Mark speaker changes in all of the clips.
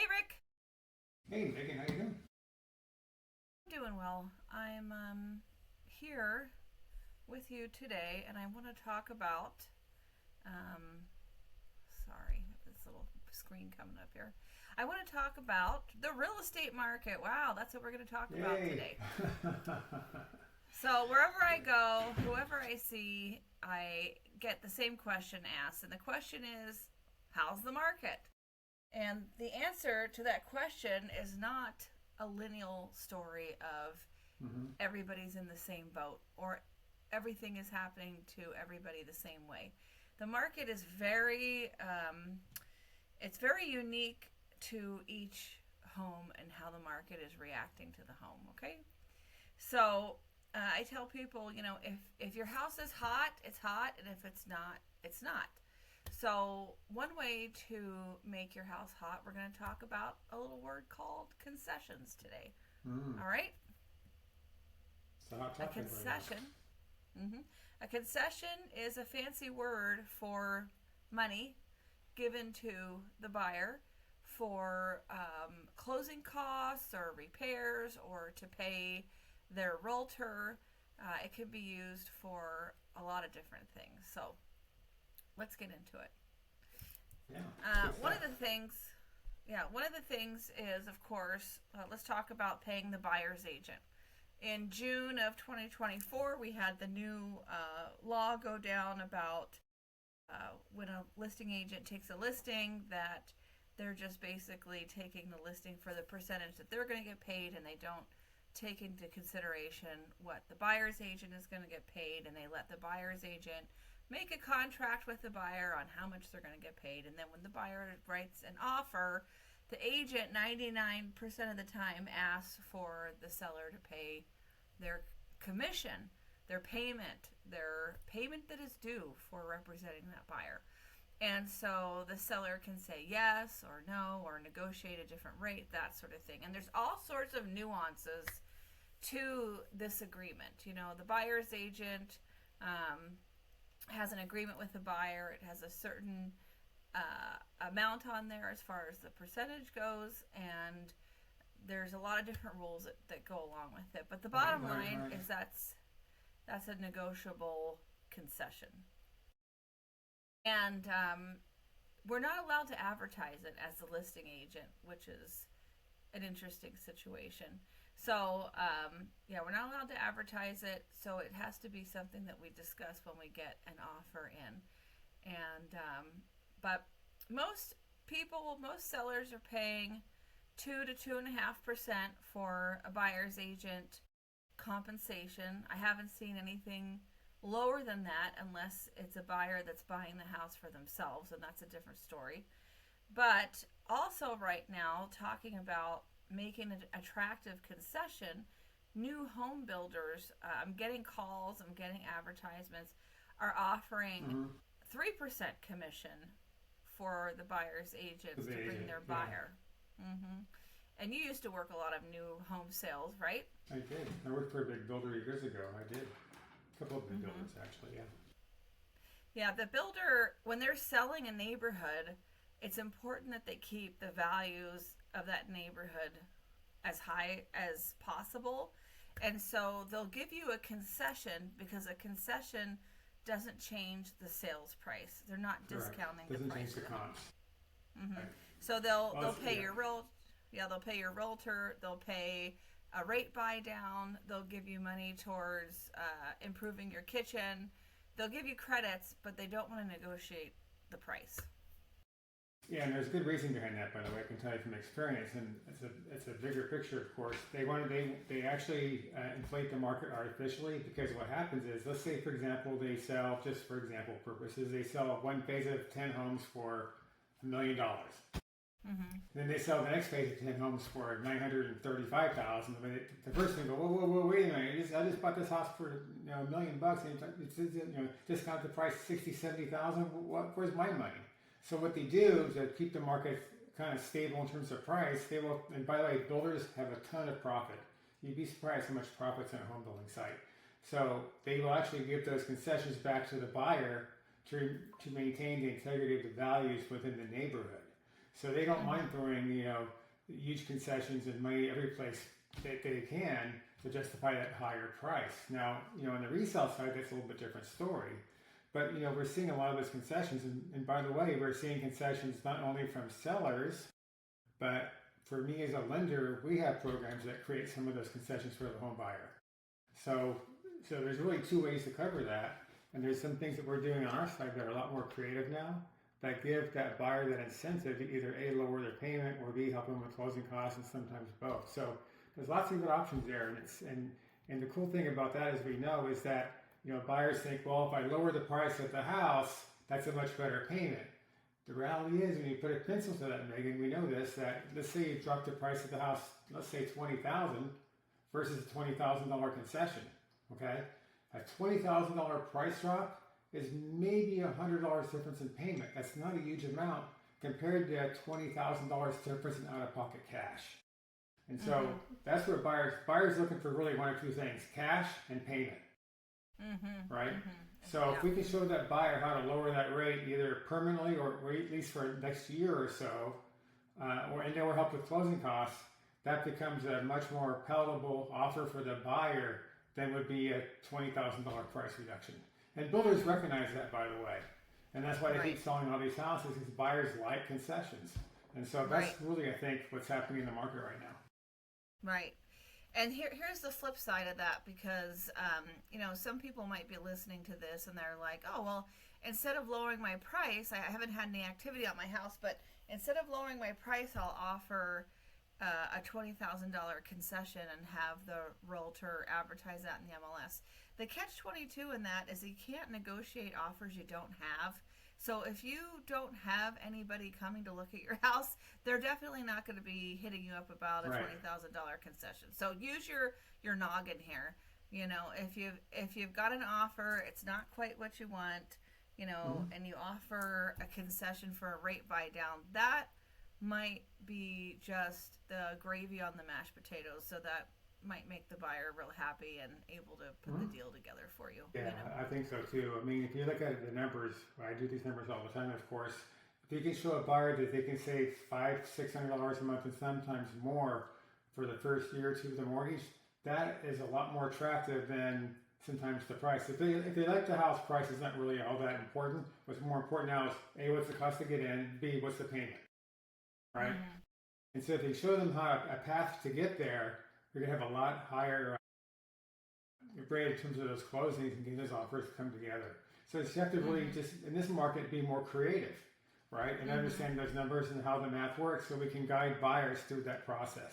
Speaker 1: Rick.
Speaker 2: Hey, Megan, how you doing?
Speaker 1: I'm doing well. I'm here with you today, and I want to talk about. Um, sorry, this little screen coming up here. I want to talk about the real estate market. Wow, that's what we're going to talk about
Speaker 2: Yay!
Speaker 1: today. So wherever I go, whoever I see, I get the same question asked, and the question is, "How's the market?" And the answer to that question is not a lineal story of
Speaker 2: hmm
Speaker 1: everybody's in the same boat or everything is happening to everybody the same way. The market is it's very unique to each home and how the market is reacting to the home. Okay, so I tell people, if your house is hot, it's hot, and if it's not, it's not. So, one way to make your house hot, we're going to talk about a little word called concessions today.
Speaker 2: Mm.
Speaker 1: All right?
Speaker 2: It's a hot
Speaker 1: A
Speaker 2: topic right now.
Speaker 1: concession. hmm A concession is a fancy word for money given to the buyer for closing costs or repairs or to pay their realtor. It can be used for a lot of different things. So, let's get into it.
Speaker 2: Yeah,
Speaker 1: Uh,
Speaker 2: good
Speaker 1: one
Speaker 2: stuff.
Speaker 1: of the things, one of the things is, of course, let's talk about paying the buyer's agent. In June of 2024, we had the new law go down about when a listing agent takes a listing that they're just basically taking the listing for the percentage that they're going to get paid, and they don't take into consideration what the buyer's agent is going to get paid, and they let the buyer's agent make a contract with the buyer on how much they're going to get paid. And then when the buyer writes an offer, the agent 99% of the time asks for the seller to pay their commission, their payment that is due for representing that buyer. And so the seller can say yes or no or negotiate a different rate, that sort of thing. And there's all sorts of nuances to this agreement. The buyer's agent has an agreement with the buyer. It has a certain amount on there as far as the percentage goes, and there's a lot of different rules that go along with it. But the
Speaker 2: Right,
Speaker 1: bottom
Speaker 2: right,
Speaker 1: line
Speaker 2: right.
Speaker 1: is that's a negotiable concession. And we're not allowed to advertise it as the listing agent, which is an interesting situation. So, we're not allowed to advertise it, so it has to be something that we discuss when we get an offer in. But most sellers are paying 2 to 2.5% for a buyer's agent compensation. I haven't seen anything lower than that unless it's a buyer that's buying the house for themselves, and that's a different story. But also, right now, talking about making an attractive concession, new home builders, I'm getting calls, I'm getting advertisements, are offering
Speaker 2: hmm
Speaker 1: 3% commission for the buyer's
Speaker 2: For
Speaker 1: agents
Speaker 2: the
Speaker 1: to bring
Speaker 2: agent,
Speaker 1: their
Speaker 2: yeah.
Speaker 1: buyer. And you used to work a lot of new home sales, right?
Speaker 2: I did. I worked for a big builder years ago. I did. A couple of big builders, actually, yeah.
Speaker 1: Yeah, the builder, when they're selling a neighborhood, it's important that they keep the values of that neighborhood as high as possible. And so they'll give you a concession because a concession doesn't change the sales price. They're not
Speaker 2: Correct.
Speaker 1: discounting the
Speaker 2: Doesn't
Speaker 1: price
Speaker 2: change the
Speaker 1: of the home.
Speaker 2: comps.
Speaker 1: hmm
Speaker 2: Right.
Speaker 1: So they'll
Speaker 2: Well,
Speaker 1: they'll
Speaker 2: it's,
Speaker 1: pay
Speaker 2: yeah.
Speaker 1: your they'll pay your realtor, they'll pay a rate buy down, they'll give you money towards improving your kitchen, they'll give you credits, but they don't want to negotiate the price.
Speaker 2: Yeah, and there's good reason behind that, by the way. I can tell you from experience, and it's a bigger picture, of course. They actually inflate the market artificially because what happens is, let's say for example they sell, just for example purposes, they sell one phase of 10 homes for $1 million.
Speaker 1: hmm
Speaker 2: Then they sell the next phase of 10 homes for 935,000. I mean, the first thing go, whoa, wait a minute! I just bought this house for $1 million, and it's discount the price 60, 70,000. Where's my money? So what they do to keep the market kind of stable in terms of price, they will. And by the way, builders have a ton of profit. You'd be surprised how much profits on a home building site. So they will actually give those concessions back to the buyer to maintain the integrity of the values within the neighborhood. So they don't mind throwing, huge concessions and money every place that they can to justify that higher price. Now, on the resale side, that's a little bit different story. But, we're seeing a lot of those concessions. And by the way, we're seeing concessions not only from sellers, but for me as a lender, we have programs that create some of those concessions for the home buyer. So there's really two ways to cover that. And there's some things that we're doing on our side that are a lot more creative now that give that buyer that incentive to either A, lower their payment, or B, help them with closing costs, and sometimes both. So there's lots of good options there. And the cool thing about that, as we know, is that buyers think, well, if I lower the price of the house, that's a much better payment. The reality is, when you put a pencil to that, Megan, we know this, that let's say you drop the price of the house, let's say $20,000 versus a $20,000 concession, okay? A $20,000 price drop is maybe $100 difference in payment. That's not a huge amount compared to $20,000 difference in out-of-pocket cash. And so that's where buyers looking for really one or two things: cash and payment, right? So if we can show that buyer how to lower that rate either permanently or at least for next year or so, or help with closing costs, that becomes a much more palatable offer for the buyer than would be a $20,000 price reduction. And builders recognize that, by the way. And that's why they keep selling all these houses, because buyers like concessions. And so that's really, I think, what's happening in the market right now.
Speaker 1: Right. And here's the flip side of that, because, some people might be listening to this and they're like, oh, well, instead of lowering my price, I haven't had any activity on my house, but instead of lowering my price, I'll offer a $20,000 concession and have the realtor advertise that in the MLS. The catch-22 in that is you can't negotiate offers you don't have. So if you don't have anybody coming to look at your house, they're definitely not going to be hitting you up about a $20,000 concession. So use your noggin here. If you've got an offer, it's not quite what you want, and you offer a concession for a rate buy down, that might be just the gravy on the mashed potatoes. So that might make the buyer real happy and able to put the deal together for you.
Speaker 2: Yeah, I think so too. I mean, if you look at the numbers, I do these numbers all the time, of course. If you can show a buyer that they can save $500-$600 a month and sometimes more for the first year or two of the mortgage, that is a lot more attractive than sometimes the price. If they like the house, price is not really all that important. What's more important now is A, what's the cost to get in, B, what's the payment, right? And so if you show them a path to get there, you're going to have a lot higher rate in terms of those closings and getting those offers to come together. So you have to really just, in this market, be more creative, right? And understand those numbers and how the math works so we can guide buyers through that process.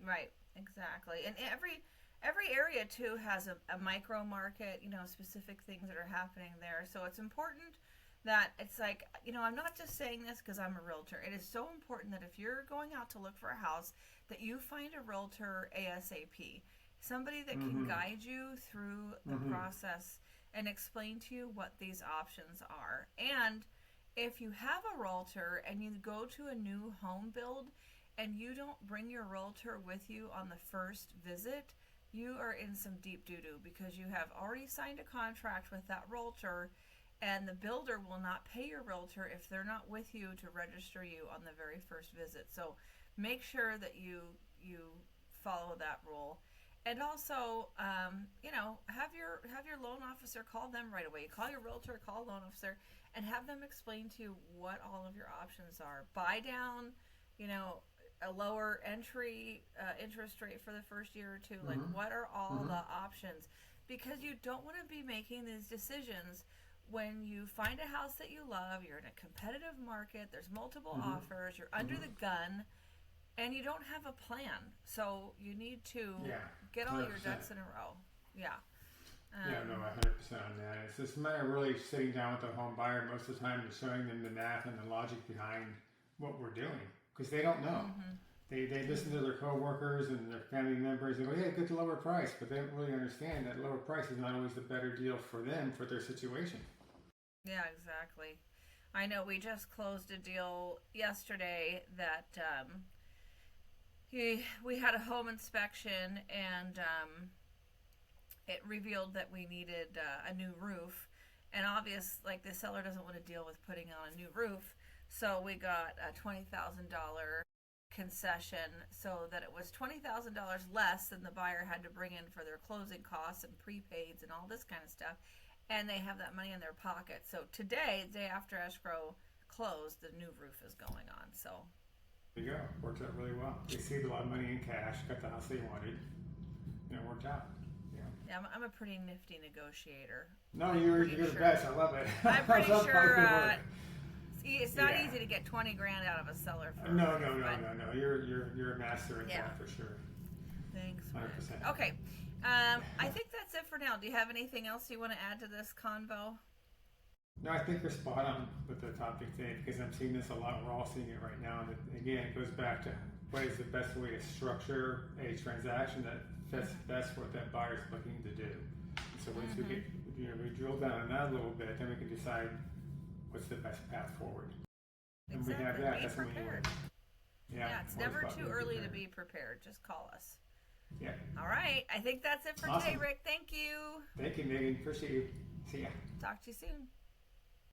Speaker 1: Right, exactly. And every area, too, has a micro market, specific things that are happening there. So it's important that it's like, I'm not just saying this because I'm a realtor. It is so important that if you're going out to look for a house, that you find a realtor ASAP, somebody that can guide you through the process and explain to you what these options are. And if you have a realtor and you go to a new home build and you don't bring your realtor with you on the first visit, you are in some deep doo-doo, because you have already signed a contract with that realtor, and the builder will not pay your realtor if they're not with you to register you on the very first visit. So make sure that you follow that rule. And also, have your loan officer call them right away. Call your realtor, call a loan officer, and have them explain to you what all of your options are. Buy down, a lower entry interest rate for the first year or two. Like, what are all the options? Because you don't want to be making these decisions when you find a house that you love, you're in a competitive market, there's multiple offers, you're under the gun, and you don't have a plan. So you need to get all 100%. Your ducks in a row. Yeah.
Speaker 2: 100% on that. It's just a matter of really sitting down with the home buyer most of the time and showing them the math and the logic behind what we're doing, because they don't know. They listen to their coworkers and their family members and go, yeah, get the lower price, but they don't really understand that lower price is not always the better deal for them, for their situation.
Speaker 1: Yeah, exactly. I know we just closed a deal yesterday that we had a home inspection, and it revealed that we needed a new roof. And the seller doesn't want to deal with putting on a new roof. So we got a $20,000 concession, so that it was $20,000 less than the buyer had to bring in for their closing costs and prepaids and all this kind of stuff, and they have that money in their pocket. So today, the day after escrow closed, the new roof is going on. So
Speaker 2: there you go. Worked out really well. They saved a lot of money in cash, got the house they wanted, and it worked out.
Speaker 1: yeah, I'm a pretty nifty negotiator.
Speaker 2: No, you're the best. I love it.
Speaker 1: I'm pretty
Speaker 2: I love
Speaker 1: sure
Speaker 2: the work.
Speaker 1: it's not
Speaker 2: Yeah.
Speaker 1: easy to get 20 grand out of a seller. For
Speaker 2: No. You're a master at that for sure.
Speaker 1: Thanks.
Speaker 2: 100%.
Speaker 1: Okay. I think that's it for now. Do you have anything else you want to add to this convo?
Speaker 2: No, I think you're spot on with the topic today because I'm seeing this a lot. We're all seeing it right now, and again, it goes back to what is the best way to structure a transaction that fits best what that buyer's looking to do. So once we get, we drill down on that a little bit, then we can decide what's the best path forward. And
Speaker 1: Exactly.
Speaker 2: we have that.
Speaker 1: Be
Speaker 2: That's when we
Speaker 1: prepared.
Speaker 2: Yeah,
Speaker 1: It's never too early to be prepared. Just call us.
Speaker 2: Yeah.
Speaker 1: All right. I think that's it for today, Rick. Thank you.
Speaker 2: Thank you, Megan. Appreciate you. See ya.
Speaker 1: Talk to you soon.